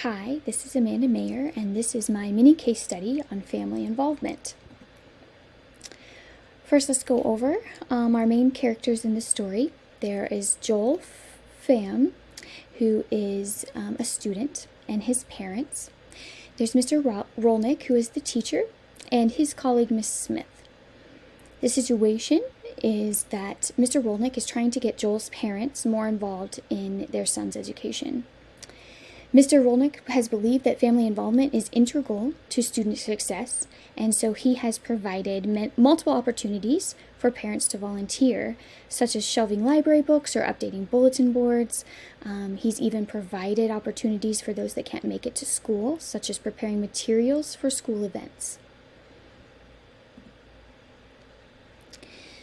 Hi, this is Amanda Mayer, and this is my mini case study on family involvement. First, let's go over our main characters in the story. There is Joel Pham, who is a student, and his parents. There's Mr. Rolnick, who is the teacher, and his colleague, Miss Smith. The situation is that Mr. Rolnick is trying to get Joel's parents more involved in their son's education. Mr. Rolnick has believed that family involvement is integral to student success, and so he has provided multiple opportunities for parents to volunteer, such as shelving library books or updating bulletin boards. He's even provided opportunities for those that can't make it to school, such as preparing materials for school events.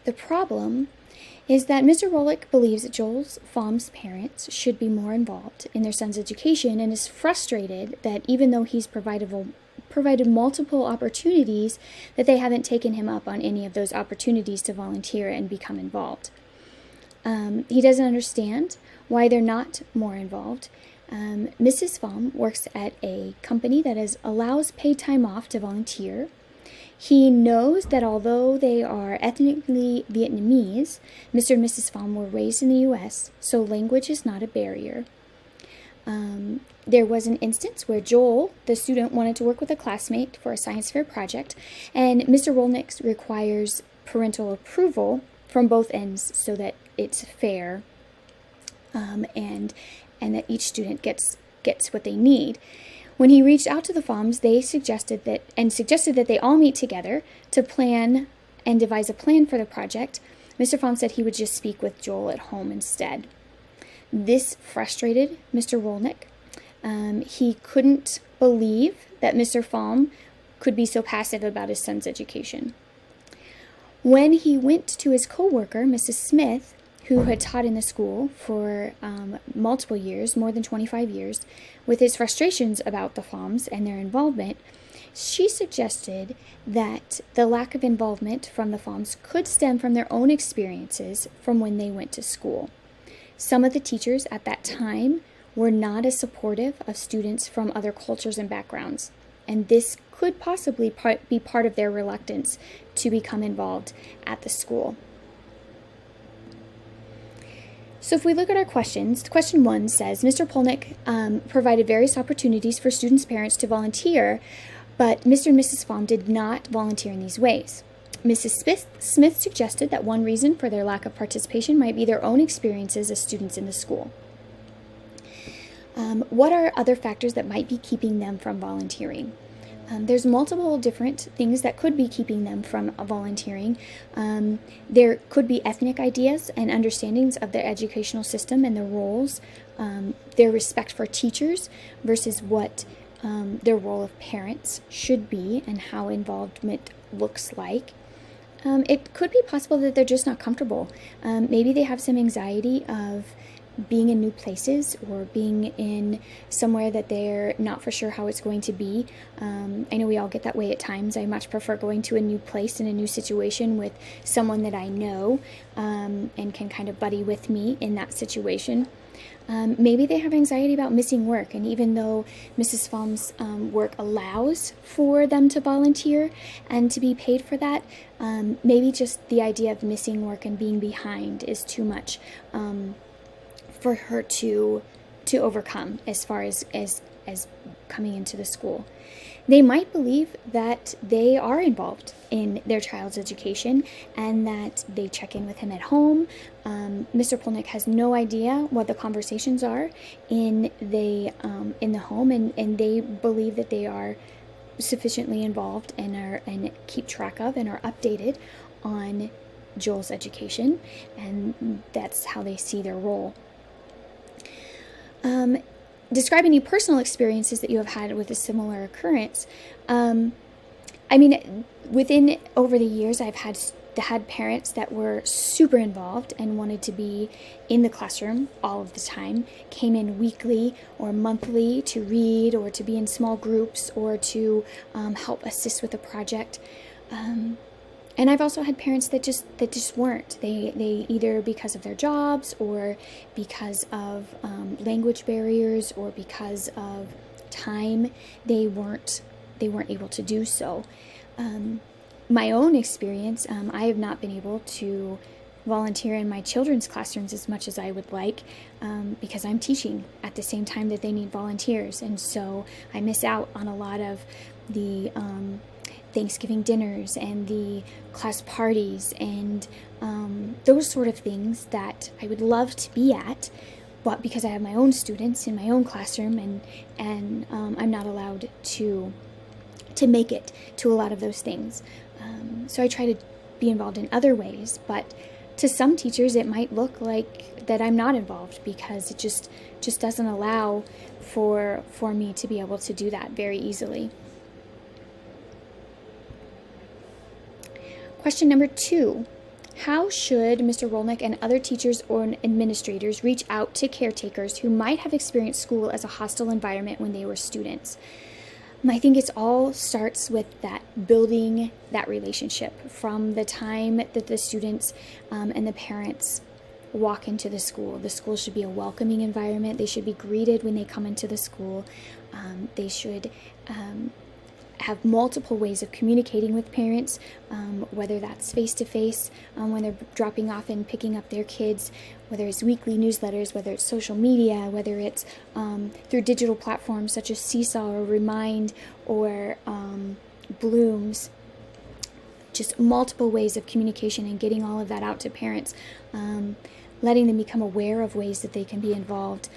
The problem is that Mr. Rolnick believes that Joel Pham's parents should be more involved in their son's education and is frustrated that even though he's provided multiple opportunities, that they haven't taken him up on any of those opportunities to volunteer and become involved. He doesn't understand why they're not more involved. Mrs. Pham works at a company that allows paid time off to volunteer. He knows that although they are ethnically Vietnamese, Mr. and Mrs. Pham were raised in the U.S., so language is not a barrier. There was an instance where Joel, the student, wanted to work with a classmate for a science fair project, and Mr. Rolnick requires parental approval from both ends so that it's fair and that each student gets what they need. When he reached out to the Phams, they suggested that they all meet together to plan and devise a plan for the project. Mr. Pham said he would just speak with Joel at home instead. This frustrated Mr. Rolnick. He couldn't believe that Mr. Pham could be so passive about his son's education. When he went to his co-worker, Mrs. Smith, who had taught in the school for multiple years, more than 25 years, with his frustrations about the Phams and their involvement, she suggested that the lack of involvement from the Phams could stem from their own experiences from when they went to school. Some of the teachers at that time were not as supportive of students from other cultures and backgrounds, and this could possibly be part of their reluctance to become involved at the school. So if we look at our questions, question 1 says, Mr. Rolnick provided various opportunities for students' parents to volunteer, but Mr. and Mrs. Pham did not volunteer in these ways. Mrs. Smith suggested that one reason for their lack of participation might be their own experiences as students in the school. What are other factors that might be keeping them from volunteering? There's multiple different things that could be keeping them from volunteering. There could be ethnic ideas and understandings of their educational system and their roles, their respect for teachers versus what their role of parents should be and how involvement looks like. It could be possible that they're just not comfortable. Maybe they have some anxiety of being in new places or being in somewhere that they're not for sure how it's going to be. I know we all get that way at times. I much prefer going to a new place and a new situation with someone that I know and can kind of buddy with me in that situation. Maybe they have anxiety about missing work, and even though Mrs. Pham's work allows for them to volunteer and to be paid for that, maybe just the idea of missing work and being behind is too much for her to overcome as far as coming into the school. They might believe that they are involved in their child's education and that they check in with him at home. Mr. Rolnick has no idea what the conversations are in the home, and they believe that they are sufficiently involved and keep track of and are updated on Joel's education, and that's how they see their role. Describe any personal experiences that you have had with a similar occurrence. Over the years, I've had parents that were super involved and wanted to be in the classroom all of the time, came in weekly or monthly to read or to be in small groups or to help assist with a project. And I've also had parents that just weren't. They either because of their jobs or because of language barriers or because of time, they weren't able to do so. My own experience, I have not been able to volunteer in my children's classrooms as much as I would like, because I'm teaching at the same time that they need volunteers, and so I miss out on a lot of the Thanksgiving dinners and the class parties and those sort of things that I would love to be at, but because I have my own students in my own classroom, and I'm not allowed to make it to a lot of those things. So I try to be involved in other ways, but to some teachers it might look like that I'm not involved because it just doesn't allow for me to be able to do that very easily. Question number 2. How should Mr. Rolnick and other teachers or administrators reach out to caretakers who might have experienced school as a hostile environment when they were students? I think it all starts with that, building that relationship from the time that the students and the parents walk into the school. The school should be a welcoming environment. They should be greeted when they come into the school. They should have multiple ways of communicating with parents, whether that's face-to-face when they're dropping off and picking up their kids, whether it's weekly newsletters, whether it's social media, whether it's through digital platforms such as Seesaw or Remind or Blooms. Just multiple ways of communication and getting all of that out to parents, letting them become aware of ways that they can be involved,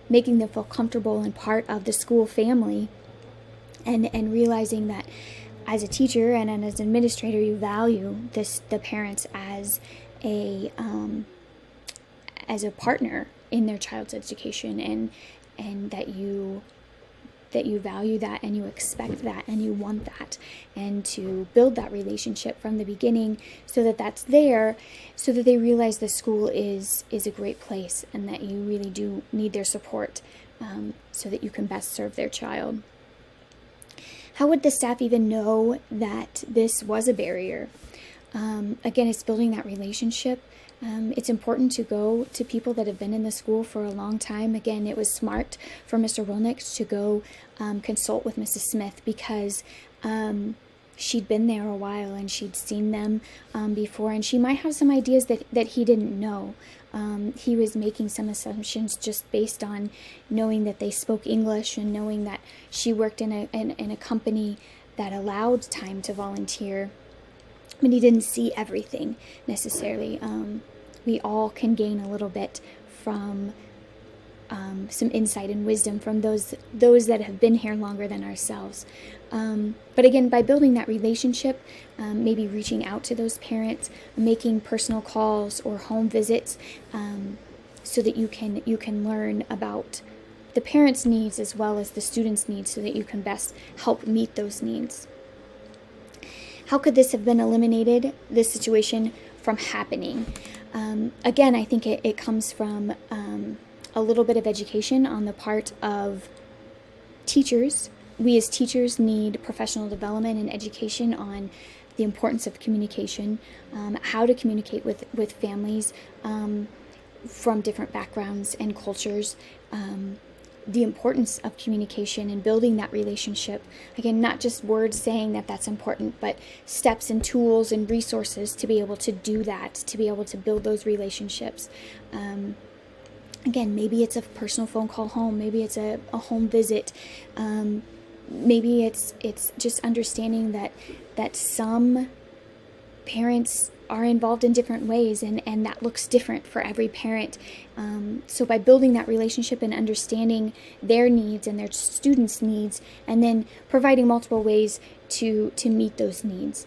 making them feel comfortable and part of the school family. And realizing that as a teacher and as an administrator, you value the parents as a partner in their child's education, and that you value that, and you expect that, and you want that, and to build that relationship from the beginning so that that's there, so that they realize the school is a great place and that you really do need their support, so that you can best serve their child. How would the staff even know that this was a barrier? Again, it's building that relationship. It's important to go to people that have been in the school for a long time. Again, it was smart for Mr. Rolnick to go consult with Mrs. Smith because she'd been there a while and she'd seen them before, and she might have some ideas that he didn't know. He was making some assumptions just based on knowing that they spoke English and knowing that she worked in a company that allowed time to volunteer. But he didn't see everything necessarily. We all can gain a little bit from some insight and wisdom from those that have been here longer than ourselves. But again, by building that relationship, maybe reaching out to those parents, making personal calls or home visits, so that you can learn about the parents' needs as well as the students' needs, so that you can best help meet those needs. How could this have been eliminated, this situation from happening? Again, I think it comes from a little bit of education on the part of teachers. We as teachers need professional development and education on the importance of communication, how to communicate with families from different backgrounds and cultures, the importance of communication and building that relationship. Again, not just words saying that that's important, but steps and tools and resources to be able to do that, to be able to build those relationships. Again, maybe it's a personal phone call home, maybe it's a home visit, maybe it's just understanding that some parents are involved in different ways, and that looks different for every parent. So by building that relationship and understanding their needs and their students' needs, and then providing multiple ways to meet those needs.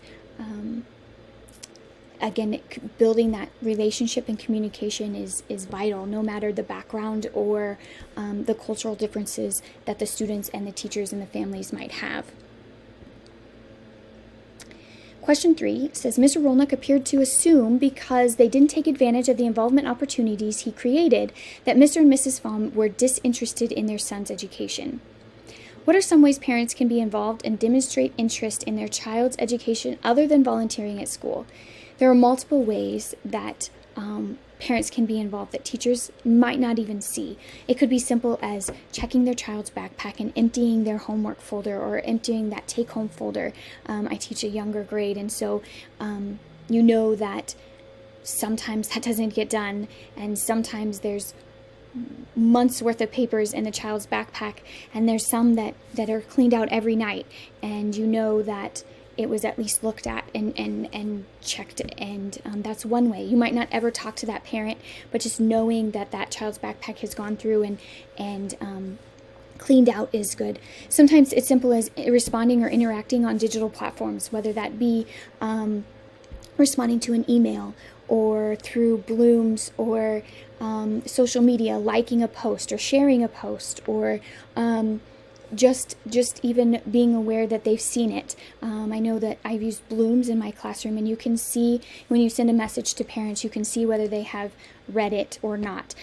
Again, building that relationship and communication is vital, no matter the background or the cultural differences that the students and the teachers and the families might have. Question 3 says, Mr. Rolnick appeared to assume because they didn't take advantage of the involvement opportunities he created that Mr. and Mrs. Pham were disinterested in their son's education. What are some ways parents can be involved and demonstrate interest in their child's education other than volunteering at school? There are multiple ways that parents can be involved that teachers might not even see. It could be simple as checking their child's backpack and emptying their homework folder or emptying that take-home folder. I teach a younger grade, and so you know that sometimes that doesn't get done, and sometimes there's months worth of papers in the child's backpack, and there's some that are cleaned out every night, and you know that it was at least looked at and checked, and that's one way. You might not ever talk to that parent, but just knowing that that child's backpack has gone through and cleaned out is good. Sometimes it's simple as responding or interacting on digital platforms, whether that be responding to an email or through Blooms or social media, liking a post or sharing a post, or just even being aware that they've seen it. I know that I've used Blooms in my classroom, and you can see when you send a message to parents, you can see whether they have read it or not.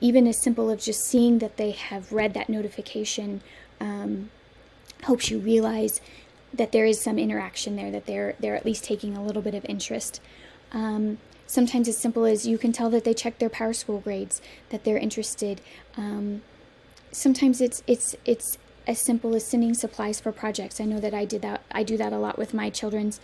Even as simple as just seeing that they have read that notification helps you realize that there is some interaction there, that they're at least taking a little bit of interest. Sometimes as simple as you can tell that they check their Power School grades, that they're interested. Sometimes it's as simple as sending supplies for projects. I know that I do that a lot with my children's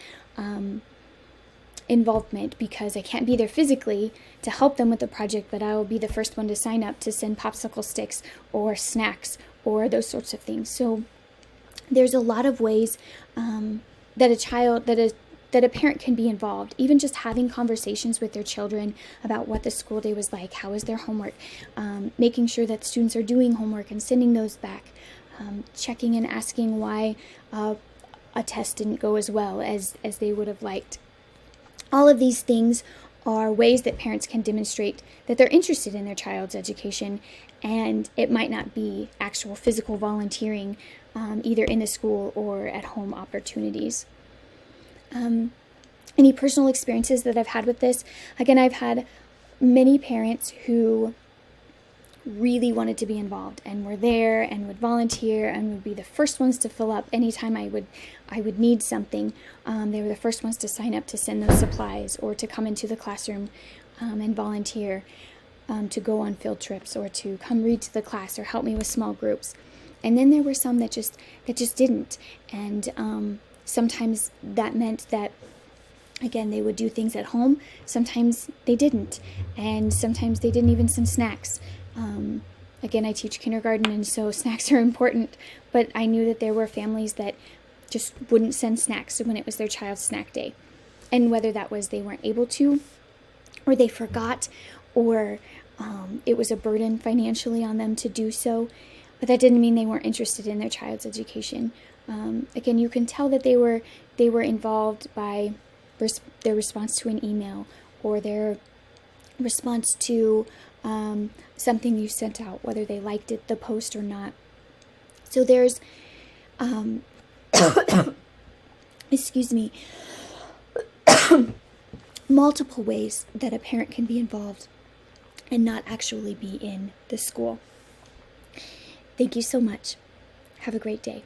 involvement, because I can't be there physically to help them with the project, but I will be the first one to sign up to send popsicle sticks or snacks or those sorts of things. So there's a lot of ways that a parent can be involved. Even just having conversations with their children about what the school day was like, how is their homework, making sure that students are doing homework and sending those back, checking and asking why a test didn't go as well as they would have liked. All of these things are ways that parents can demonstrate that they're interested in their child's education, and it might not be actual physical volunteering, either in the school or at home opportunities. Any personal experiences that I've had with this? Again, I've had many parents who really wanted to be involved and were there and would volunteer and would be the first ones to fill up anytime I would need something. They were the first ones to sign up to send those supplies, or to come into the classroom and volunteer, to go on field trips, or to come read to the class or help me with small groups. And then there were some that just didn't, and sometimes that meant that, again, they would do things at home. Sometimes they didn't, and sometimes they didn't even send snacks. Again, I teach kindergarten, and so snacks are important, but I knew that there were families that just wouldn't send snacks when it was their child's snack day. And whether that was they weren't able to, or they forgot, or it was a burden financially on them to do so, but that didn't mean they weren't interested in their child's education. Again, you can tell that they were involved by their response to an email, or their response to something you sent out, whether they liked the post or not. So there's, excuse me, multiple ways that a parent can be involved and not actually be in the school. Thank you so much. Have a great day.